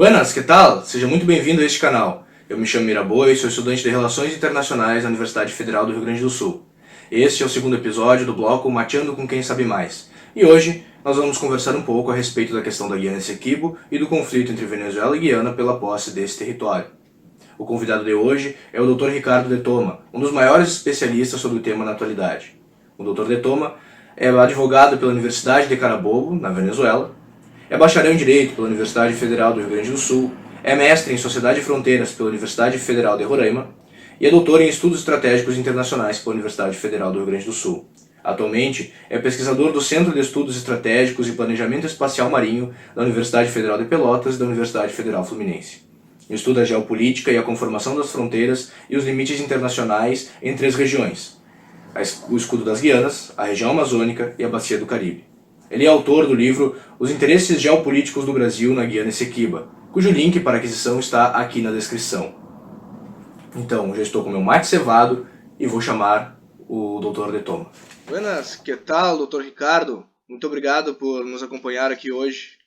Buenas, que tal? Seja muito bem-vindo a este canal. Eu me chamo Miraboa e sou estudante de Relações Internacionais na Universidade Federal do Rio Grande do Sul. Este é o segundo episódio do bloco Mateando com Quem Sabe Mais. E hoje nós vamos conversar um pouco a respeito da questão da Guiana Essequibo e do conflito entre Venezuela e Guiana pela posse desse território. O convidado de hoje é o Dr. Ricardo de Toma, um dos maiores especialistas sobre o tema na atualidade. O Dr. de Toma é advogado pela Universidade de Carabobo, na Venezuela, é bacharel em Direito pela Universidade Federal do Rio Grande do Sul, é mestre em Sociedade e Fronteiras pela Universidade Federal de Roraima e é doutor em Estudos Estratégicos Internacionais pela Universidade Federal do Rio Grande do Sul. Atualmente é pesquisador do Centro de Estudos Estratégicos e Planejamento Espacial Marinho da Universidade Federal de Pelotas e da Universidade Federal Fluminense. Estuda a geopolítica e a conformação das fronteiras e os limites internacionais entre as regiões, o Escudo das Guianas, a região amazônica e a Bacia do Caribe. Ele é autor do livro Os Interesses Geopolíticos do Brasil na Guiana Essequiba, cujo link para aquisição está aqui na descrição. Então, já estou com meu mate cevado e vou chamar o Dr. de Toma. Buenas, que tal, Dr. Ricardo? Muito obrigado por nos acompanhar aqui hoje.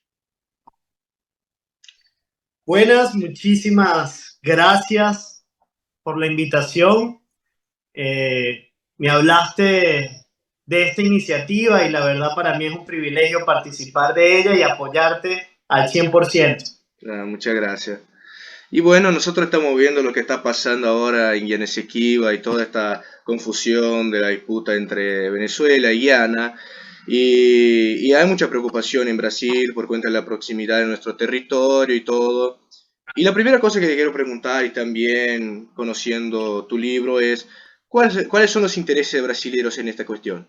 Buenas, muchísimas gracias por la invitación. Me hablaste de esta iniciativa y la verdad para mí es un privilegio participar de ella y apoyarte al 100%. Muchas gracias. Y bueno, nosotros estamos viendo lo que está pasando ahora en Guiana Essequiba y toda esta confusión de la disputa entre Venezuela y Guiana. Y hay mucha preocupación en Brasil por cuenta de la proximidad de nuestro territorio y todo. Y la primera cosa que te quiero preguntar, y también conociendo tu libro, es ¿cuáles son los intereses brasileños en esta cuestión?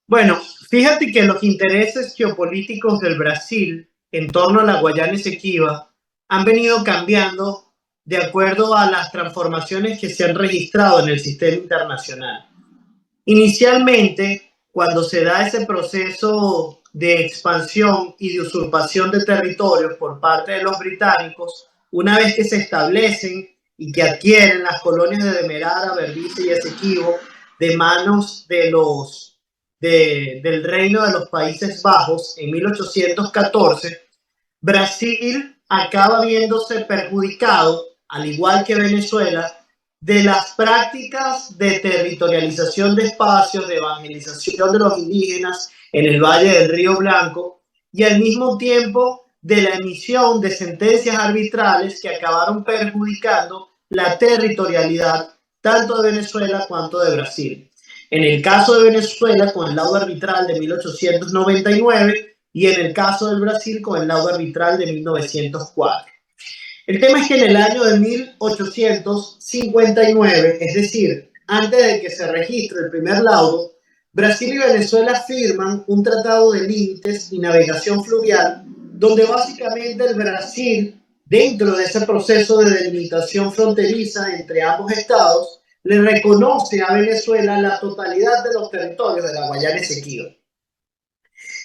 Bueno, fíjate que los intereses geopolíticos del Brasil en torno a la Guayana Esequiba han venido cambiando de acuerdo a las transformaciones que se han registrado en el sistema internacional. Inicialmente, cuando se da ese proceso de expansión y de usurpación de territorios por parte de los británicos, una vez que se establecen y que adquieren las colonias de Demerara, Berbice y Esequibo de manos de del Reino de los Países Bajos en 1814, Brasil acaba viéndose perjudicado, al igual que Venezuela, de las prácticas de territorialización de espacios, de evangelización de los indígenas en el Valle del Río Blanco y al mismo tiempo de la emisión de sentencias arbitrales que acabaron perjudicando la territorialidad tanto de Venezuela cuanto de Brasil. En el caso de Venezuela con el laudo arbitral de 1899 y en el caso del Brasil con el laudo arbitral de 1904. El tema es que en el año de 1859, es decir, antes de que se registre el primer laudo, Brasil y Venezuela firman un tratado de límites y navegación fluvial, donde básicamente el Brasil, dentro de ese proceso de delimitación fronteriza entre ambos estados, le reconoce a Venezuela la totalidad de los territorios de la Guayana Esequiba.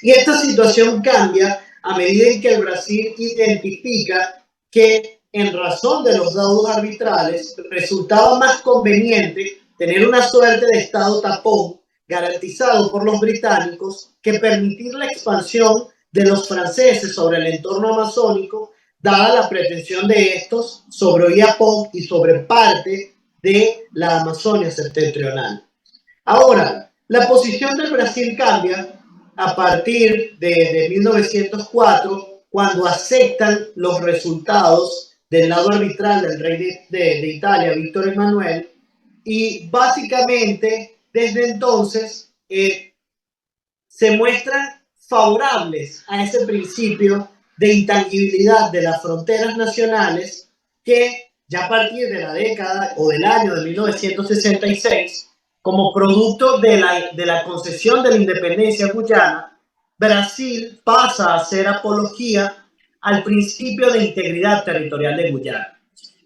Y esta situación cambia a medida en que el Brasil identifica que en razón de los laudos arbitrales resultaba más conveniente tener una suerte de estado tapón garantizado por los británicos que permitir la expansión de los franceses sobre el entorno amazónico, dada la pretensión de estos sobre Oiapoque y sobre parte de la Amazonia septentrional. Ahora, la posición del Brasil cambia a partir de 1904, cuando aceptan los resultados del lado arbitral del rey de Italia, Víctor Emanuel, y básicamente desde entonces se muestran favorables a ese principio de intangibilidad de las fronteras nacionales que ya a partir de la década o del año de 1966, como producto de la concesión de la independencia guyana, Brasil pasa a hacer apología al principio de integridad territorial de Guyana.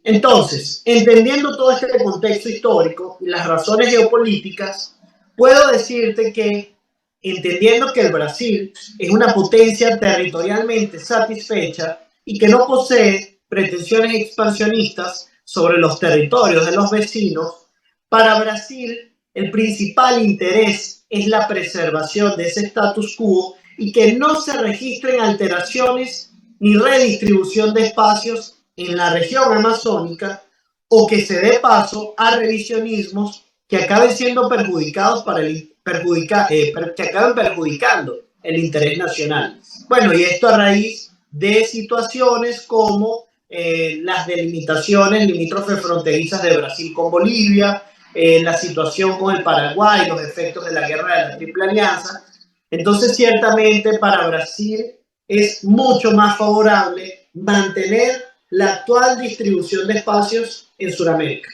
Entonces, entendiendo todo este contexto histórico y las razones geopolíticas, puedo decirte que, entendiendo que el Brasil es una potencia territorialmente satisfecha y que no posee pretensiones expansionistas sobre los territorios de los vecinos, para Brasil el principal interés es la preservación de ese status quo y que no se registren alteraciones ni redistribución de espacios en la región amazónica o que se dé paso a revisionismos que acaben siendo perjudicados que acaben perjudicando el interés nacional. Bueno, y esto a raíz de situaciones como las delimitaciones limítrofes fronterizas de Brasil con Bolivia, la situación con el Paraguay, los efectos de la guerra de la Triple Alianza. Entonces, ciertamente para Brasil es mucho más favorable mantener la actual distribución de espacios en Sudamérica.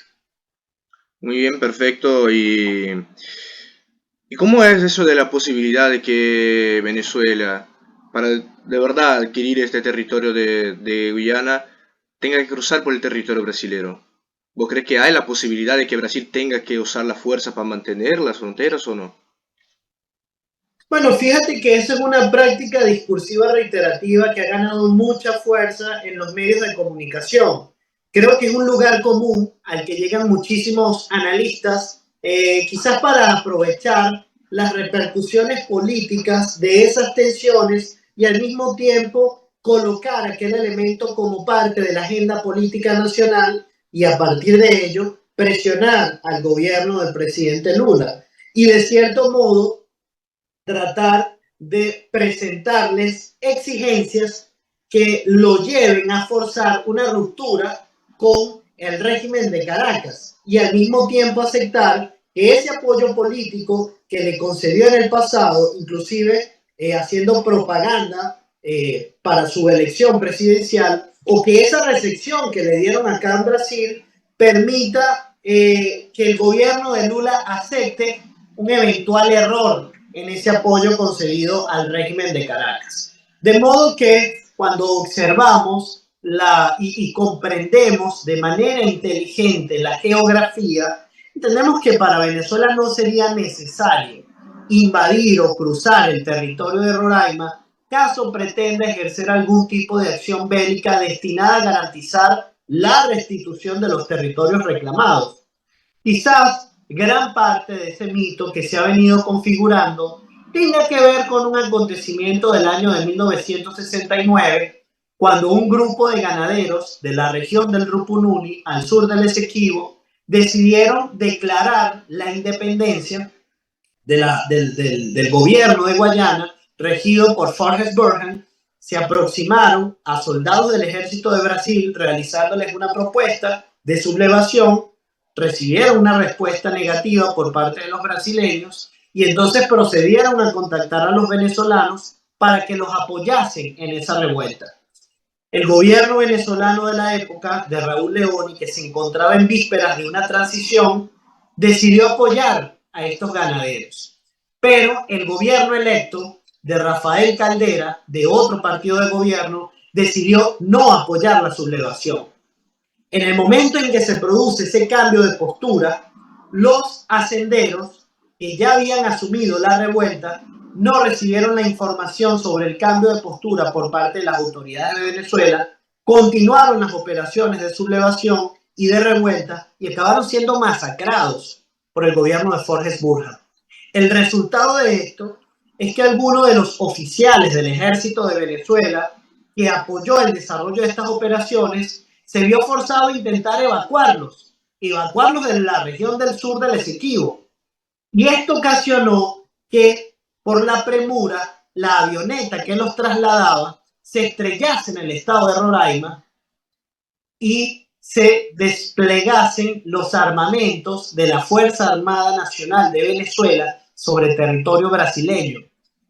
Muy bien, perfecto. ¿Y cómo es eso de la posibilidad de que Venezuela, para de verdad adquirir este territorio de Guyana, tenga que cruzar por el territorio brasilero? ¿Vos crees que hay la posibilidad de que Brasil tenga que usar la fuerza para mantener las fronteras o no? Bueno, fíjate que esa es una práctica discursiva reiterativa que ha ganado mucha fuerza en los medios de comunicación. Creo que es un lugar común al que llegan muchísimos analistas, quizás para aprovechar las repercusiones políticas de esas tensiones y al mismo tiempo colocar aquel elemento como parte de la agenda política nacional y a partir de ello presionar al gobierno del presidente Lula. Y de cierto modo tratar de presentarles exigencias que lo lleven a forzar una ruptura con el régimen de Caracas y al mismo tiempo aceptar que ese apoyo político que le concedió en el pasado, inclusive haciendo propaganda para su elección presidencial, o que esa recepción que le dieron acá en Brasil permita que el gobierno de Lula acepte un eventual error en ese apoyo concedido al régimen de Caracas. De modo que cuando observamos y comprendemos de manera inteligente la geografía, entendemos que para Venezuela no sería necesario invadir o cruzar el territorio de Roraima caso pretenda ejercer algún tipo de acción bélica destinada a garantizar la restitución de los territorios reclamados. Quizás gran parte de ese mito que se ha venido configurando tenga que ver con un acontecimiento del año de 1969, cuando un grupo de ganaderos de la región del Rupununi, al sur del Esequibo, decidieron declarar la independencia del gobierno de Guayana, regido por Forrest Burhan. Se aproximaron a soldados del ejército de Brasil realizándoles una propuesta de sublevación, recibieron una respuesta negativa por parte de los brasileños y entonces procedieron a contactar a los venezolanos para que los apoyasen en esa revuelta. El gobierno venezolano de la época, de Raúl Leoni, que se encontraba en vísperas de una transición, decidió apoyar a estos ganaderos. Pero el gobierno electo de Rafael Caldera, de otro partido de gobierno, decidió no apoyar la sublevación. En el momento en que se produce ese cambio de postura, los hacenderos que ya habían asumido la revuelta no recibieron la información sobre el cambio de postura por parte de las autoridades de Venezuela, continuaron las operaciones de sublevación y de revuelta y acabaron siendo masacrados por el gobierno de Forrest Burhan. El resultado de esto es que algunos de los oficiales del ejército de Venezuela que apoyó el desarrollo de estas operaciones se vio forzado a intentar evacuarlos de la región del sur del Esequibo. Y esto ocasionó que, por la premura, la avioneta que los trasladaba se estrellase en el estado de Roraima y se desplegasen los armamentos de la Fuerza Armada Nacional de Venezuela sobre territorio brasileño,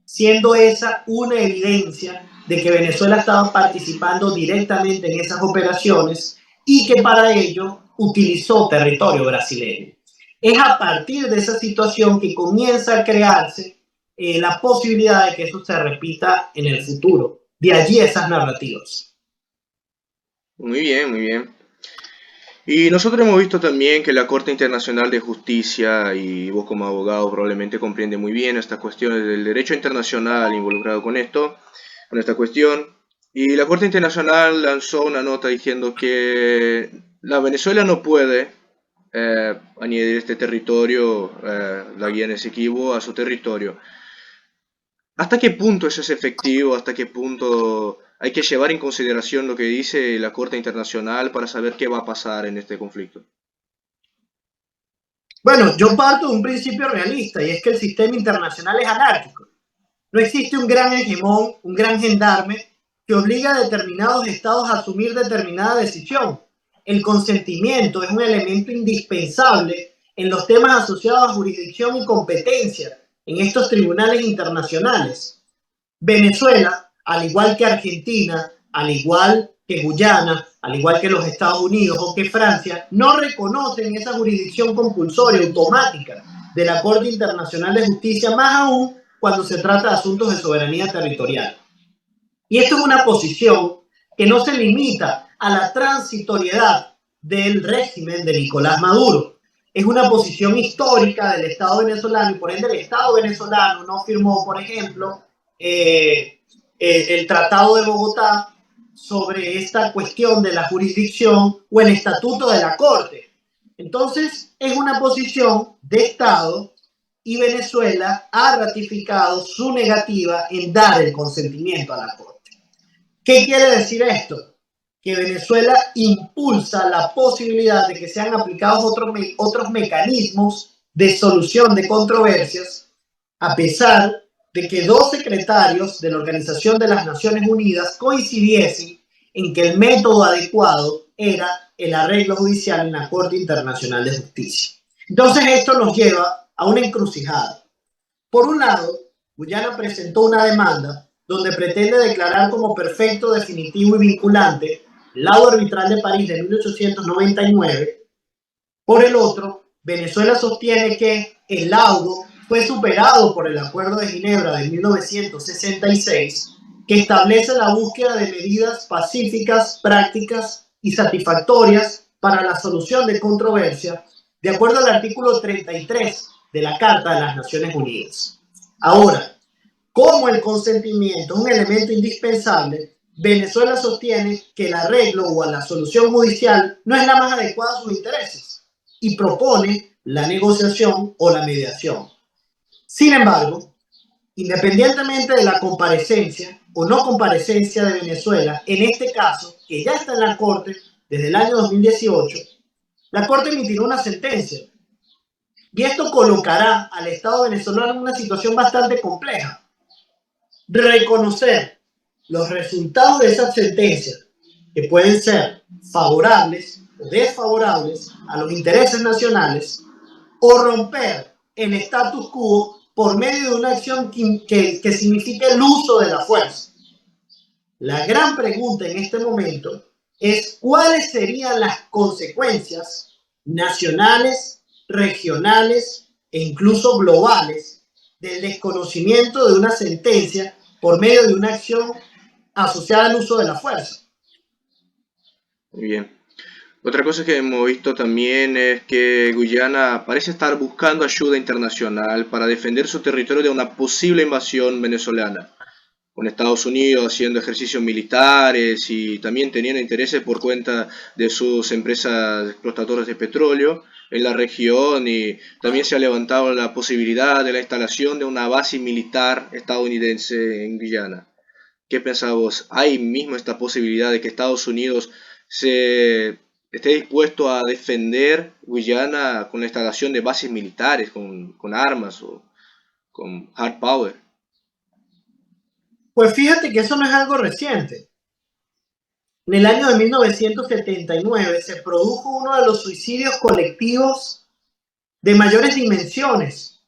siendo esa una evidencia de que Venezuela estaba participando directamente en esas operaciones y que para ello utilizó territorio brasileño. Es a partir de esa situación que comienza a crearse la posibilidad de que eso se repita en el futuro. De allí esas narrativas. Muy bien, muy bien. Y nosotros hemos visto también que la Corte Internacional de Justicia, y vos como abogado probablemente comprende muy bien estas cuestiones del derecho internacional involucrado con esto, con esta cuestión, y la Corte Internacional lanzó una nota diciendo que la Venezuela no puede añadir este territorio, la Guiana Esequibo, a su territorio. ¿Hasta qué punto eso es efectivo? ¿Hasta qué punto hay que llevar en consideración lo que dice la Corte Internacional para saber qué va a pasar en este conflicto? Bueno, yo parto de un principio realista y es que el sistema internacional es anárquico. No existe un gran hegemón, un gran gendarme que obliga a determinados estados a asumir determinada decisión. El consentimiento es un elemento indispensable en los temas asociados a jurisdicción y competencia en estos tribunales internacionales. Venezuela, al igual que Argentina, al igual que Guyana, al igual que los Estados Unidos o que Francia, no reconocen esa jurisdicción compulsoria automática de la Corte Internacional de Justicia, más aún cuando se trata de asuntos de soberanía territorial. Y esto es una posición que no se limita a la transitoriedad del régimen de Nicolás Maduro. Es una posición histórica del Estado venezolano y por ende el Estado venezolano no firmó, por ejemplo, el Tratado de Bogotá sobre esta cuestión de la jurisdicción o el Estatuto de la Corte. Entonces, es una posición de Estado y Venezuela ha ratificado su negativa en dar el consentimiento a la Corte. ¿Qué quiere decir esto? Que Venezuela impulsa la posibilidad de que sean aplicados otros mecanismos de solución de controversias, a pesar de que dos secretarios de la Organización de las Naciones Unidas coincidiesen en que el método adecuado era el arreglo judicial en la Corte Internacional de Justicia. Entonces esto nos lleva a una encrucijada. Por un lado, Guyana presentó una demanda donde pretende declarar como perfecto, definitivo y vinculante el laudo arbitral de París de 1899. Por el otro, Venezuela sostiene que el laudo fue superado por el Acuerdo de Ginebra de 1966, que establece la búsqueda de medidas pacíficas, prácticas y satisfactorias para la solución de controversia, de acuerdo al artículo 33 de la Carta de las Naciones Unidas. Ahora, como el consentimiento es un elemento indispensable, Venezuela sostiene que el arreglo o la solución judicial no es la más adecuada a sus intereses y propone la negociación o la mediación. Sin embargo, independientemente de la comparecencia o no comparecencia de Venezuela, en este caso, que ya está en la Corte desde el año 2018, la Corte emitirá una sentencia y esto colocará al Estado venezolano en una situación bastante compleja. Reconocer los resultados de esa sentencia, que pueden ser favorables o desfavorables a los intereses nacionales, o romper el status quo por medio de una acción que signifique el uso de la fuerza. La gran pregunta en este momento es cuáles serían las consecuencias nacionales, regionales e incluso globales del desconocimiento de una sentencia por medio de una acción asociada al uso de la fuerza. Muy bien. Otra cosa que hemos visto también es que Guyana parece estar buscando ayuda internacional para defender su territorio de una posible invasión venezolana, con Estados Unidos haciendo ejercicios militares y también teniendo intereses por cuenta de sus empresas explotadoras de petróleo en la región, y también se ha levantado la posibilidad de la instalación de una base militar estadounidense en Guyana. ¿Qué pensás vos? ¿Hay mismo esta posibilidad de que Estados Unidos se esté dispuesto a defender Guyana con la instalación de bases militares, con armas o con hard power? Pues fíjate que eso no es algo reciente. En el año de 1979 se produjo uno de los suicidios colectivos de mayores dimensiones,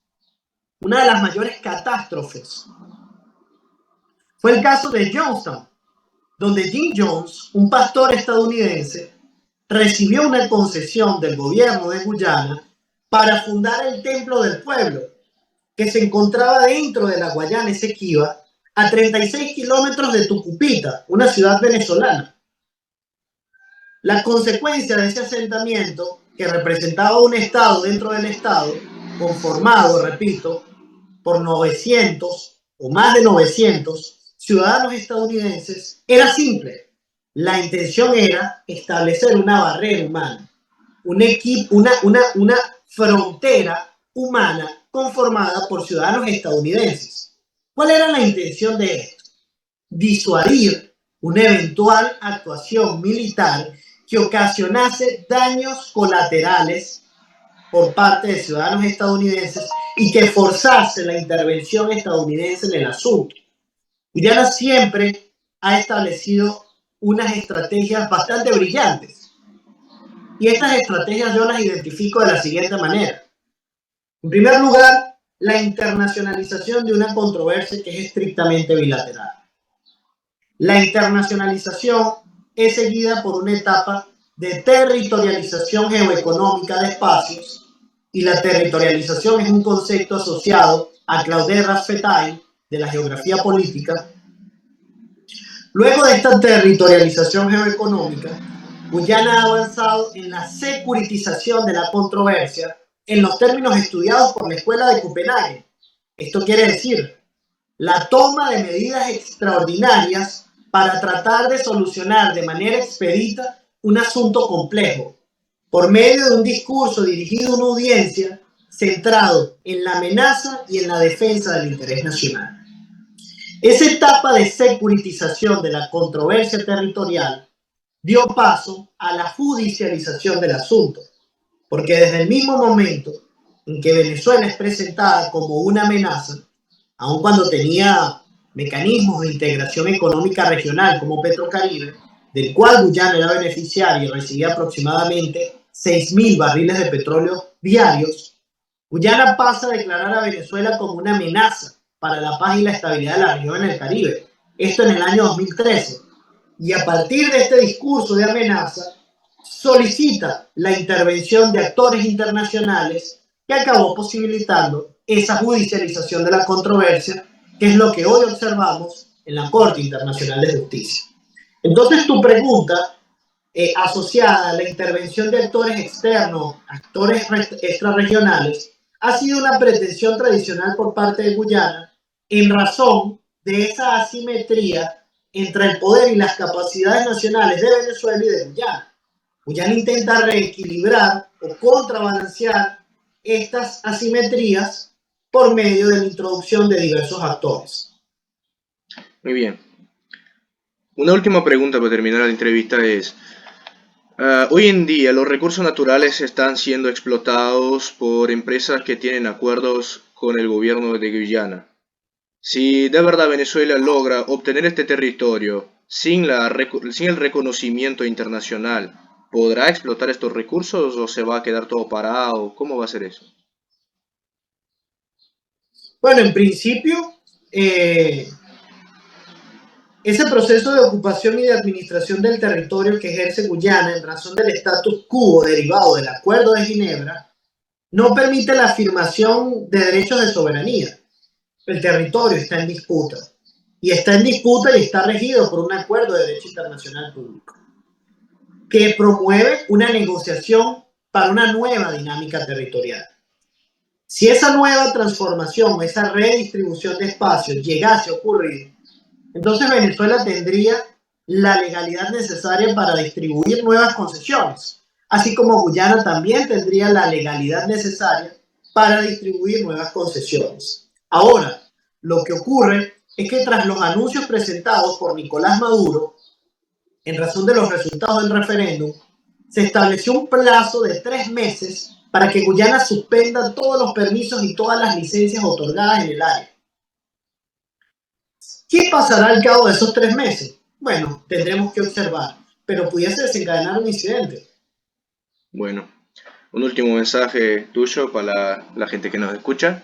una de las mayores catástrofes. Fue el caso de Johnstown, donde Jim Jones, un pastor estadounidense, recibió una concesión del gobierno de Guyana para fundar el Templo del Pueblo, que se encontraba dentro de la Guayana Esequiba, a 36 kilómetros de Tucupita, una ciudad venezolana. La consecuencia de ese asentamiento, que representaba un estado dentro del estado, conformado, repito, por 900 o más de 900 ciudadanos estadounidenses, era simple. La intención era establecer una barrera humana, una frontera humana conformada por ciudadanos estadounidenses. ¿Cuál era la intención de esto? Disuadir una eventual actuación militar que ocasionase daños colaterales por parte de ciudadanos estadounidenses y que forzase la intervención estadounidense en el asunto. Guyana siempre ha establecido unas estrategias bastante brillantes. Y estas estrategias yo las identifico de la siguiente manera. En primer lugar, la internacionalización de una controversia que es estrictamente bilateral. La internacionalización es seguida por una etapa de territorialización geoeconómica de espacios, y la territorialización es un concepto asociado a Claudel Rasfetail de la geografía política. Luego de esta territorialización geoeconómica, Guyana ha avanzado en la securitización de la controversia en los términos estudiados por la Escuela de Copenhague. Esto quiere decir la toma de medidas extraordinarias para tratar de solucionar de manera expedita un asunto complejo, por medio de un discurso dirigido a una audiencia centrado en la amenaza y en la defensa del interés nacional. Esa etapa de securitización de la controversia territorial dio paso a la judicialización del asunto, porque desde el mismo momento en que Venezuela es presentada como una amenaza, aun cuando tenía mecanismos de integración económica regional como Petrocaribe, del cual Guyana era beneficiaria y recibía aproximadamente 6.000 barriles de petróleo diarios, Guyana pasa a declarar a Venezuela como una amenaza para la paz y la estabilidad de la región en el Caribe. Esto en el año 2013. Y a partir de este discurso de amenaza, solicita la intervención de actores internacionales que acabó posibilitando esa judicialización de la controversia, que es lo que hoy observamos en la Corte Internacional de Justicia. Entonces, tu pregunta asociada a la intervención de actores externos, actores extrarregionales, ha sido una pretensión tradicional por parte de Guyana en razón de esa asimetría entre el poder y las capacidades nacionales de Venezuela y de Guyana. Guyana intenta reequilibrar o contrabalancear estas asimetrías por medio de la introducción de diversos actores. Muy bien. Una última pregunta para terminar la entrevista es, hoy en día los recursos naturales están siendo explotados por empresas que tienen acuerdos con el gobierno de Guyana. Si de verdad Venezuela logra obtener este territorio sin el reconocimiento internacional, ¿podrá explotar estos recursos o se va a quedar todo parado? ¿Cómo va a ser eso? Bueno, en principio, ese proceso de ocupación y de administración del territorio que ejerce Guyana en razón del status quo derivado del Acuerdo de Ginebra no permite la afirmación de derechos de soberanía. El territorio está en disputa. Y está en disputa y está regido por un acuerdo de derecho internacional público que promueve una negociación para una nueva dinámica territorial. Si esa nueva transformación, esa redistribución de espacios llegase a ocurrir, entonces Venezuela tendría la legalidad necesaria para distribuir nuevas concesiones, así como Guyana también tendría la legalidad necesaria para distribuir nuevas concesiones. Ahora, lo que ocurre es que tras los anuncios presentados por Nicolás Maduro, en razón de los resultados del referéndum, se estableció un plazo de 3 meses para que Guyana suspenda todos los permisos y todas las licencias otorgadas en el área. ¿Qué pasará al cabo de esos 3 meses? Bueno, tendremos que observar, pero pudiese desencadenar un incidente. Bueno, un último mensaje tuyo para la gente que nos escucha.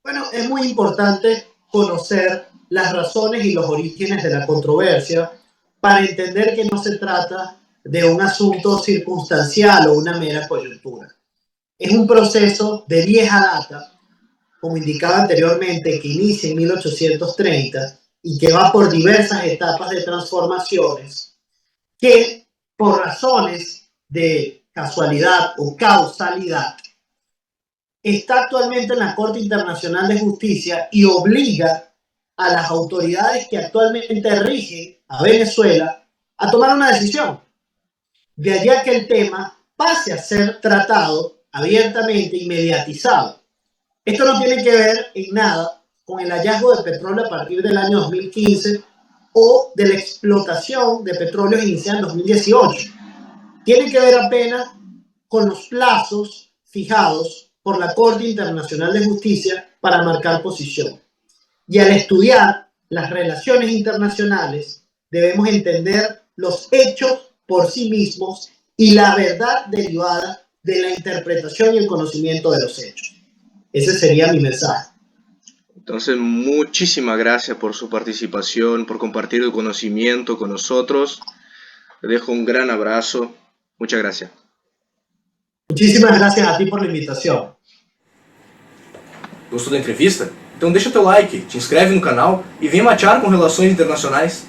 Bueno, es muy importante conocer las razones y los orígenes de la controversia para entender que no se trata de un asunto circunstancial o una mera coyuntura. Es un proceso de vieja data, como indicaba anteriormente, que inicia en 1830 y que va por diversas etapas de transformaciones, que por razones de casualidad o causalidad está actualmente en la Corte Internacional de Justicia y obliga a las autoridades que actualmente rigen a Venezuela a tomar una decisión. De allá que el tema pase a ser tratado abiertamente y mediatizado. Esto no tiene que ver en nada con el hallazgo de petróleo a partir del año 2015 o de la explotación de petróleo iniciada en 2018. Tiene que ver apenas con los plazos fijados por la Corte Internacional de Justicia para marcar posición. Y al estudiar las relaciones internacionales, debemos entender los hechos por sí mismos y la verdad derivada de la interpretación y el conocimiento de los hechos. Ese sería mi mensaje. Entonces, muchísimas gracias por su participación, por compartir el conocimiento con nosotros. Le dejo un gran abraço. Muchas gracias. Muchísimas gracias a ti por la invitação. Gostou da entrevista? Então deixa teu like, te inscreve no canal e vem matear com relações internacionais.